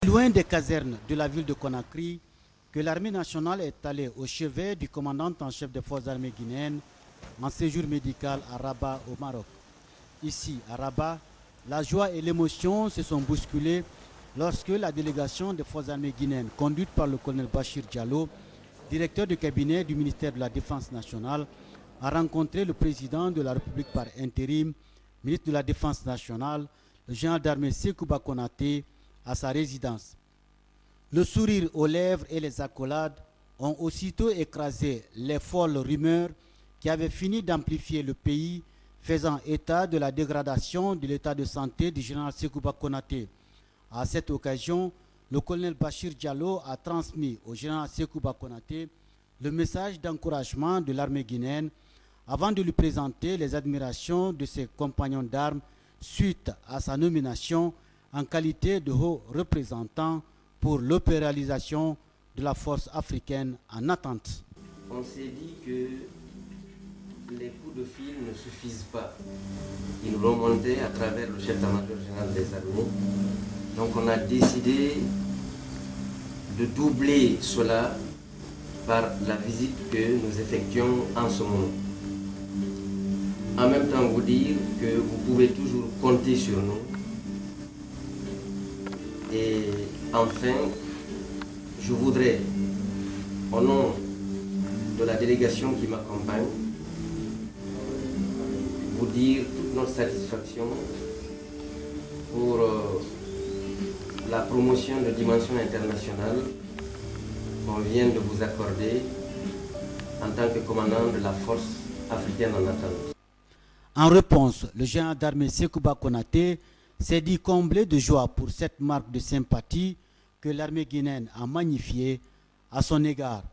loin des casernes de la ville de Conakry que l'armée nationale est allée au chevet du commandant en chef des forces armées guinéennes en séjour médical à Rabat au Maroc. Ici, à Rabat, la joie et l'émotion se sont bousculées lorsque la délégation des forces armées guinéennes, conduite par le colonel Bachir Diallo, directeur de cabinet du ministère de la Défense nationale, a rencontré le président de la République par intérim, ministre de la Défense nationale, le général d'armée Sékouba Konaté, à sa résidence. Le sourire aux lèvres et les accolades ont aussitôt écrasé les folles rumeurs qui avaient fini d'amplifier le pays, faisant état de la dégradation de l'état de santé du général Sékouba Konaté. À cette occasion, le colonel Bachir Diallo a transmis au général Sékouba Konaté le message d'encouragement de l'armée guinéenne avant de lui présenter les admirations de ses compagnons d'armes suite à sa nomination en qualité de haut représentant pour l'opéralisation de la force africaine en attente. On s'est dit que les coups de fil ne suffisent pas. Ils nous l'ont monté à travers le chef d'état-major général des armées. Donc on a décidé de doubler cela par la visite que nous effectuons en ce moment. En même temps, vous dire que vous pouvez toujours compter sur nous. Et enfin, je voudrais, au nom de la délégation qui m'accompagne, vous dire toute notre satisfaction pour la promotion de dimension internationale qu'on vient de vous accorder en tant que commandant de la force africaine en attente. En réponse, le général d'armée Sékouba Konaté s'est dit comblé de joie pour cette marque de sympathie que l'armée guinéenne a magnifiée à son égard.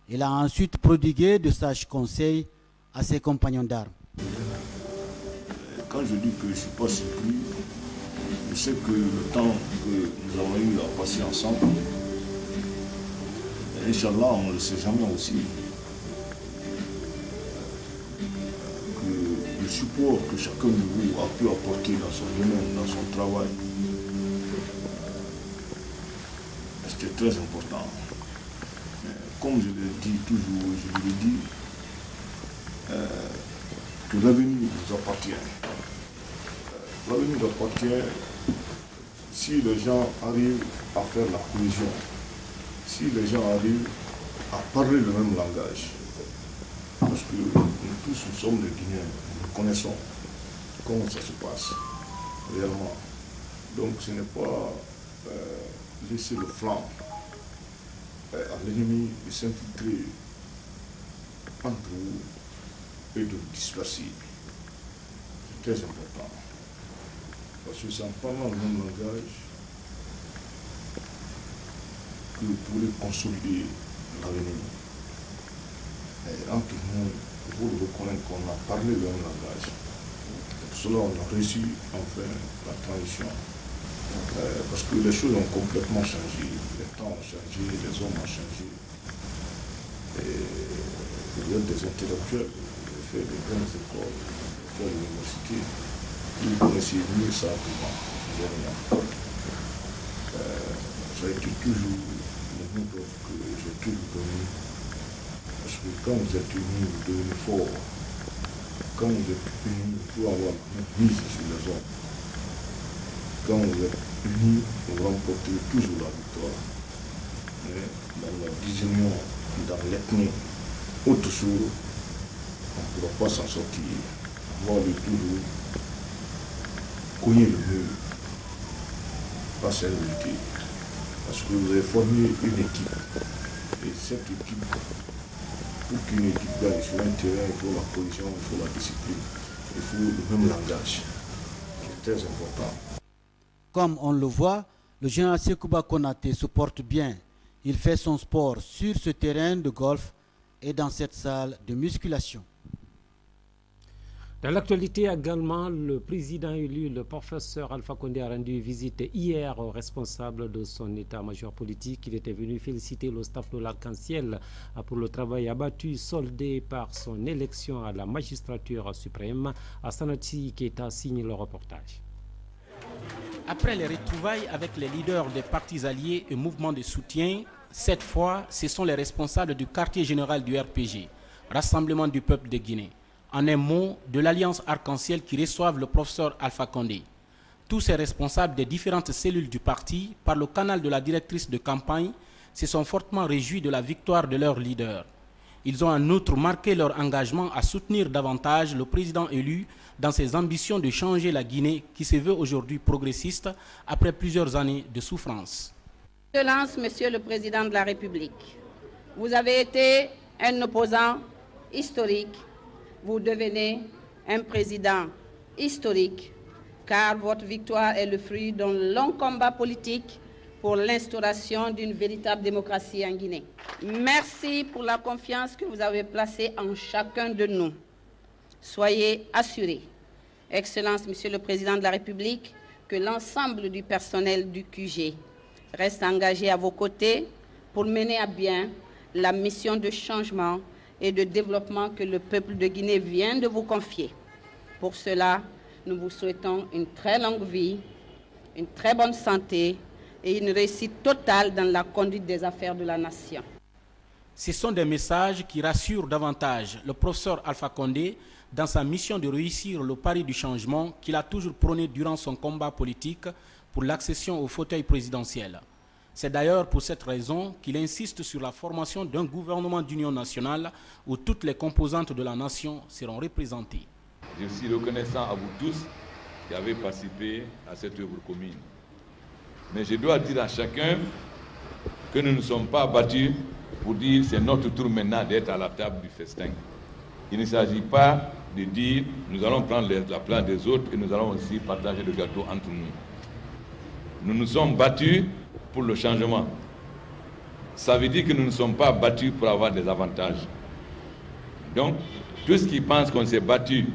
Il a ensuite prodigué de sages conseils à ses compagnons d'armes. Quand je dis que je ne suis pas surpris, je sais que le temps que nous avons eu à passer ensemble, Inch'Allah, on ne le sait jamais aussi, que le support que chacun de vous a pu apporter dans son domaine, dans son travail, c'était très important. Comme je le dis toujours, je le dis, que l'avenir nous appartient. L'avenir nous appartient si les gens arrivent à faire la cohésion, si les gens arrivent à parler le même langage. Parce que nous tous, nous sommes des Guinéens, nous connaissons comment ça se passe réellement. Donc ce n'est pas laisser le flanc à l'ennemi de s'infiltrer entre vous et de vous disperser. C'est très important. Parce que c'est en parlant le même langage que vous pourrez consolider l'avenir. Et entre nous, il faut le reconnaître qu'on a parlé le même langage. Pour cela, on a réussi enfin la transition. Parce que les choses ont complètement changé. Les temps ont changé, les hommes ont changé. Et vous êtes des intellectuels, vous avez fait des grandes écoles, vous avez fait l'université. Vous connaissez mieux ça que moi. Ça a été toujours le mot que j'ai toujours donné. Parce que quand vous êtes unis, vous devenez fort. Quand vous êtes unis, vous pouvez avoir une mise sur les hommes. Quand vous êtes unis, vous remportez toujours la victoire. Mais dans la désunion, dans l'ethnie, autre chose, on ne pourra pas s'en sortir. Voir le toujours cogner le mur, pas s'inviter. Parce que vous avez formé une équipe. Et cette équipe, pour qu'une équipe gagne sur un terrain, il faut la cohésion, il faut la discipline, il faut le même langage. C'est très important. Comme on le voit, le général Sékouba Konaté se porte bien. Il fait son sport sur ce terrain de golf et dans cette salle de musculation. Dans l'actualité également, le président élu, le professeur Alpha Condé, a rendu visite hier aux responsables de son état-major politique. Il était venu féliciter le staff de l'Arc-en-Ciel pour le travail abattu, soldé par son élection à la magistrature suprême. Sanati Keita signe le reportage. Après les retrouvailles avec les leaders des partis alliés et mouvements de soutien, cette fois, ce sont les responsables du quartier général du RPG, Rassemblement du peuple de Guinée. En un mot, de l'Alliance Arc-en-Ciel qui reçoivent le professeur Alpha Condé. Tous ces responsables des différentes cellules du parti, par le canal de la directrice de campagne, se sont fortement réjouis de la victoire de leur leader. Ils ont en outre marqué leur engagement à soutenir davantage le président élu dans ses ambitions de changer la Guinée qui se veut aujourd'hui progressiste après plusieurs années de souffrance. Excellence, Monsieur le Président de la République, vous avez été un opposant historique, vous devenez un président historique, car votre victoire est le fruit d'un long combat politique pour l'instauration d'une véritable démocratie en Guinée. Merci pour la confiance que vous avez placée en chacun de nous. Soyez assurés, Excellence, Monsieur le Président de la République, que l'ensemble du personnel du QG reste engagé à vos côtés pour mener à bien la mission de changement et de développement que le peuple de Guinée vient de vous confier. Pour cela, nous vous souhaitons une très longue vie, une très bonne santé et une réussite totale dans la conduite des affaires de la nation. Ce sont des messages qui rassurent davantage le professeur Alpha Condé dans sa mission de réussir le pari du changement qu'il a toujours prôné durant son combat politique pour l'accession au fauteuil présidentiel. C'est d'ailleurs pour cette raison qu'il insiste sur la formation d'un gouvernement d'union nationale où toutes les composantes de la nation seront représentées. Je suis reconnaissant à vous tous qui avez participé à cette œuvre commune. Mais je dois dire à chacun que nous ne sommes pas battus pour dire c'est notre tour maintenant d'être à la table du festin. Il ne s'agit pas de dire nous allons prendre la place des autres et nous allons aussi partager le gâteau entre nous. Nous nous sommes battus pour le changement. Ça veut dire que nous ne sommes pas battus pour avoir des avantages. Donc, tous ceux qui pensent qu'on s'est battu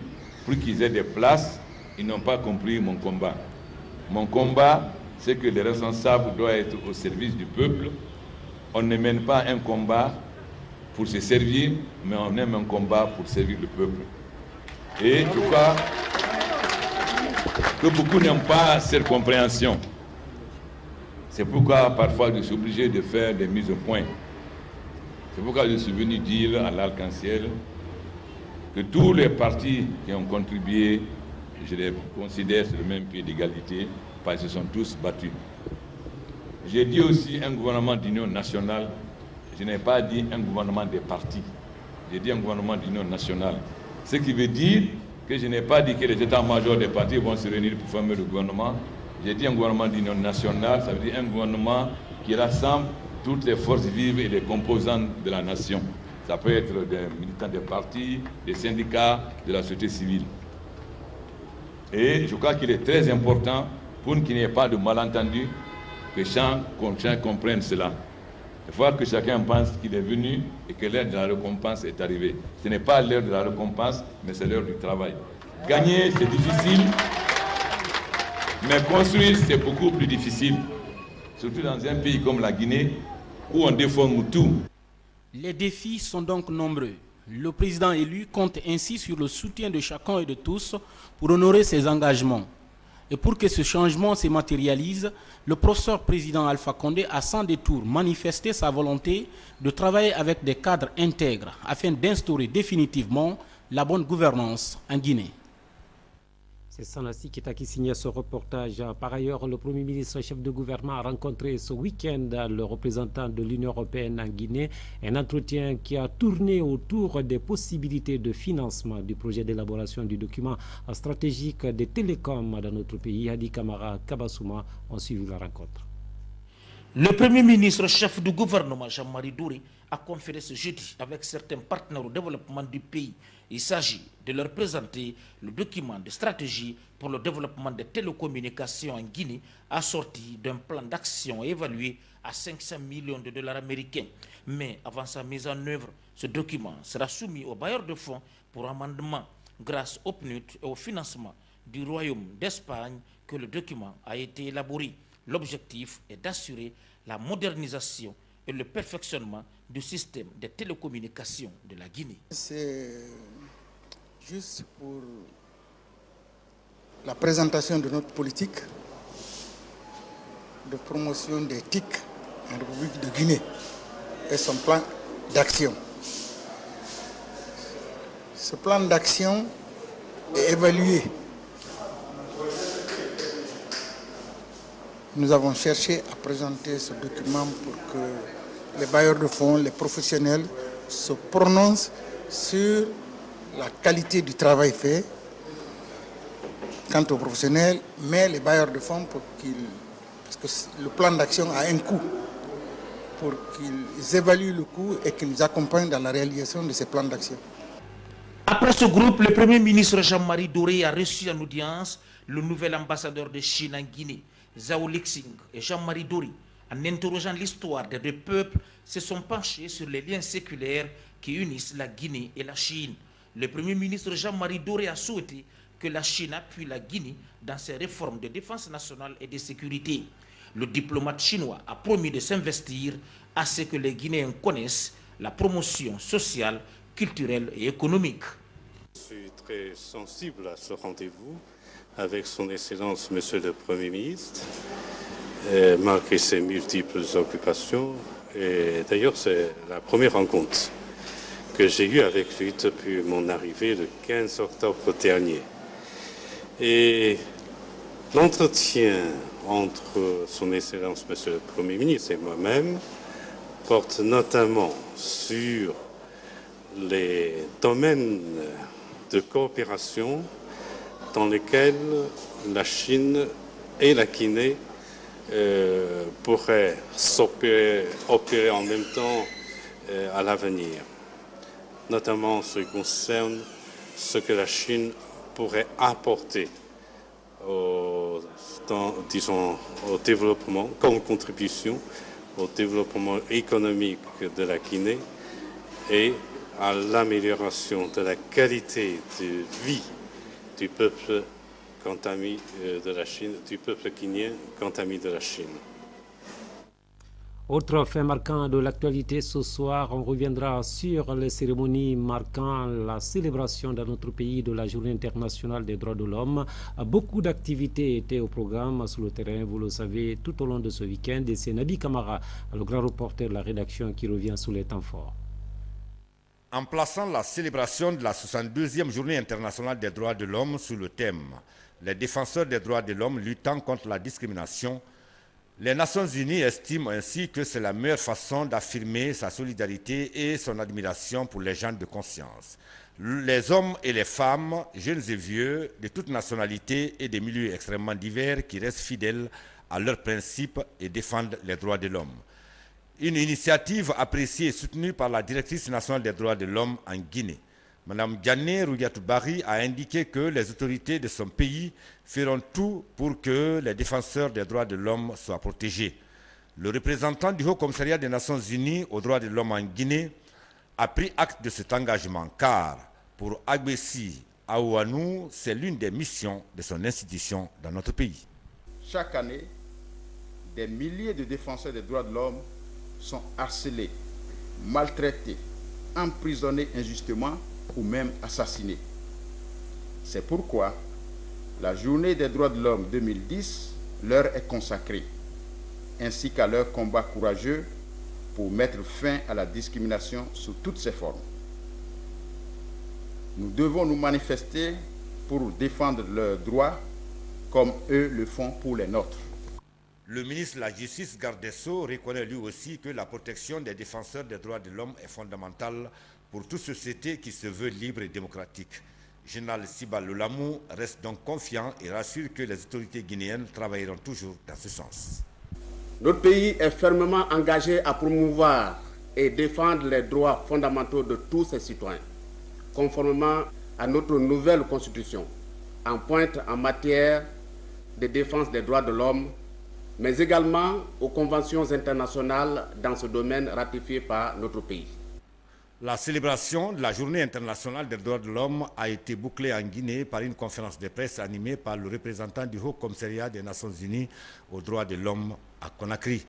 pour qu'ils aient des places, ils n'ont pas compris mon combat. Mon combat, c'est que les responsables doivent être au service du peuple. On ne mène pas un combat pour se servir, mais on aime un combat pour servir le peuple. Et je crois que beaucoup n'aiment pas cette compréhension. C'est pourquoi parfois je suis obligé de faire des mises au point. C'est pourquoi je suis venu dire à l'Arc-en-Ciel que tous les partis qui ont contribué, je les considère sur le même pied d'égalité, parce qu'ils se sont tous battus. J'ai dit aussi un gouvernement d'union nationale. Je n'ai pas dit un gouvernement des partis. J'ai dit un gouvernement d'union nationale. Ce qui veut dire que je n'ai pas dit que les états-majors des partis vont se réunir pour former le gouvernement. J'ai dit un gouvernement d'union nationale, ça veut dire un gouvernement qui rassemble toutes les forces vives et les composantes de la nation. Ça peut être des militants des partis, des syndicats, de la société civile. Et je crois qu'il est très important, pour qu'il n'y ait pas de malentendus, que chacun comprenne cela. Il faut que chacun pense qu'il est venu et que l'heure de la récompense est arrivée. Ce n'est pas l'heure de la récompense, mais c'est l'heure du travail. Gagner, c'est difficile, mais construire, c'est beaucoup plus difficile. Surtout dans un pays comme la Guinée, où on déforme tout. Les défis sont donc nombreux. Le président élu compte ainsi sur le soutien de chacun et de tous pour honorer ses engagements. Et pour que ce changement se matérialise, le professeur président Alpha Condé a sans détour manifesté sa volonté de travailler avec des cadres intègres afin d'instaurer définitivement la bonne gouvernance en Guinée. C'est Sanassi Kita qui signait ce reportage. Par ailleurs, le Premier ministre chef de gouvernement a rencontré ce week-end le représentant de l'Union européenne en Guinée. Un entretien qui a tourné autour des possibilités de financement du projet d'élaboration du document stratégique des télécoms dans notre pays. Hadi Kamara Kabassouma ont suivi la rencontre. Le Premier ministre chef du gouvernement, Jean-Marie Douré, a conféré ce jeudi avec certains partenaires au développement du pays. Il s'agit de leur présenter le document de stratégie pour le développement des télécommunications en Guinée, assorti d'un plan d'action évalué à 500 millions de dollars américains. Mais avant sa mise en œuvre, ce document sera soumis aux bailleurs de fonds pour amendement grâce au PNUD et au financement du Royaume d'Espagne que le document a été élaboré. L'objectif est d'assurer la modernisation et le perfectionnement du système de télécommunications de la Guinée. C'est juste pour la présentation de notre politique de promotion des TIC en République de Guinée et son plan d'action. Ce plan d'action est évalué. Nous avons cherché à présenter ce document pour que les bailleurs de fonds, les professionnels se prononcent sur la qualité du travail fait quant aux professionnels, mais les bailleurs de fonds parce que le plan d'action a un coût, pour qu'ils évaluent le coût et qu'ils nous accompagnent dans la réalisation de ces plans d'action. Après ce groupe, le Premier ministre Jean-Marie Doré a reçu en audience le nouvel ambassadeur de Chine en Guinée, Zhao Lixing, et Jean-Marie Doré, en interrogeant l'histoire des deux peuples, se sont penchés sur les liens séculaires qui unissent la Guinée et la Chine. Le Premier ministre Jean-Marie Doré a souhaité que la Chine appuie la Guinée dans ses réformes de défense nationale et de sécurité. Le diplomate chinois a promis de s'investir à ce que les Guinéens connaissent la promotion sociale, culturelle et économique. Je suis très sensible à ce rendez-vous avec son Excellence Monsieur le Premier ministre, malgré ses multiples occupations. Et d'ailleurs, c'est la première rencontre que j'ai eue avec lui depuis mon arrivée le 15 octobre dernier. Et l'entretien entre son Excellence Monsieur le Premier ministre et moi-même porte notamment sur les domaines de coopération dans lesquels la Chine et la Guinée pourraient opérer en même temps à l'avenir, notamment en ce qui concerne ce que la Chine pourrait apporter au développement, comme contribution au développement économique de la Guinée et à l'amélioration de la qualité de vie du peuple de la Chine, du peuple guinéen quant ami de la Chine. Autre fait marquant de l'actualité ce soir, on reviendra sur les cérémonies marquant la célébration dans notre pays de la Journée internationale des droits de l'homme. Beaucoup d'activités étaient au programme sur le terrain, vous le savez, tout au long de ce week-end. Et c'est Nadi Kamara, le grand reporter de la rédaction, qui revient sur les temps forts. En plaçant la célébration de la 62e Journée internationale des droits de l'homme sous le thème « Les défenseurs des droits de l'homme luttant contre la discrimination », les Nations Unies estiment ainsi que c'est la meilleure façon d'affirmer sa solidarité et son admiration pour les gens de conscience. Les hommes et les femmes, jeunes et vieux, de toutes nationalités et des milieux extrêmement divers qui restent fidèles à leurs principes et défendent les droits de l'homme. Une initiative appréciée et soutenue par la directrice nationale des droits de l'homme en Guinée. Mme Diané Rougatou Bari a indiqué que les autorités de son pays feront tout pour que les défenseurs des droits de l'homme soient protégés. Le représentant du Haut-Commissariat des Nations Unies aux droits de l'homme en Guinée a pris acte de cet engagement car, pour Agbessi Aouanou, c'est l'une des missions de son institution dans notre pays. Chaque année, des milliers de défenseurs des droits de l'homme sont harcelés, maltraités, emprisonnés injustement ou même assassinés. C'est pourquoi la Journée des droits de l'homme 2010 leur est consacrée, ainsi qu'à leur combat courageux pour mettre fin à la discrimination sous toutes ses formes. Nous devons nous manifester pour défendre leurs droits comme eux le font pour les nôtres. Le ministre de la Justice, garde des Sceaux, reconnaît lui aussi que la protection des défenseurs des droits de l'homme est fondamentale pour toute société qui se veut libre et démocratique. Général Siba Lolamou reste donc confiant et rassure que les autorités guinéennes travailleront toujours dans ce sens. Notre pays est fermement engagé à promouvoir et défendre les droits fondamentaux de tous ses citoyens, conformément à notre nouvelle constitution, en pointe en matière de défense des droits de l'homme, mais également aux conventions internationales dans ce domaine ratifiées par notre pays. La célébration de la Journée internationale des droits de l'homme a été bouclée en Guinée par une conférence de presse animée par le représentant du Haut-Commissariat des Nations Unies aux droits de l'homme à Conakry.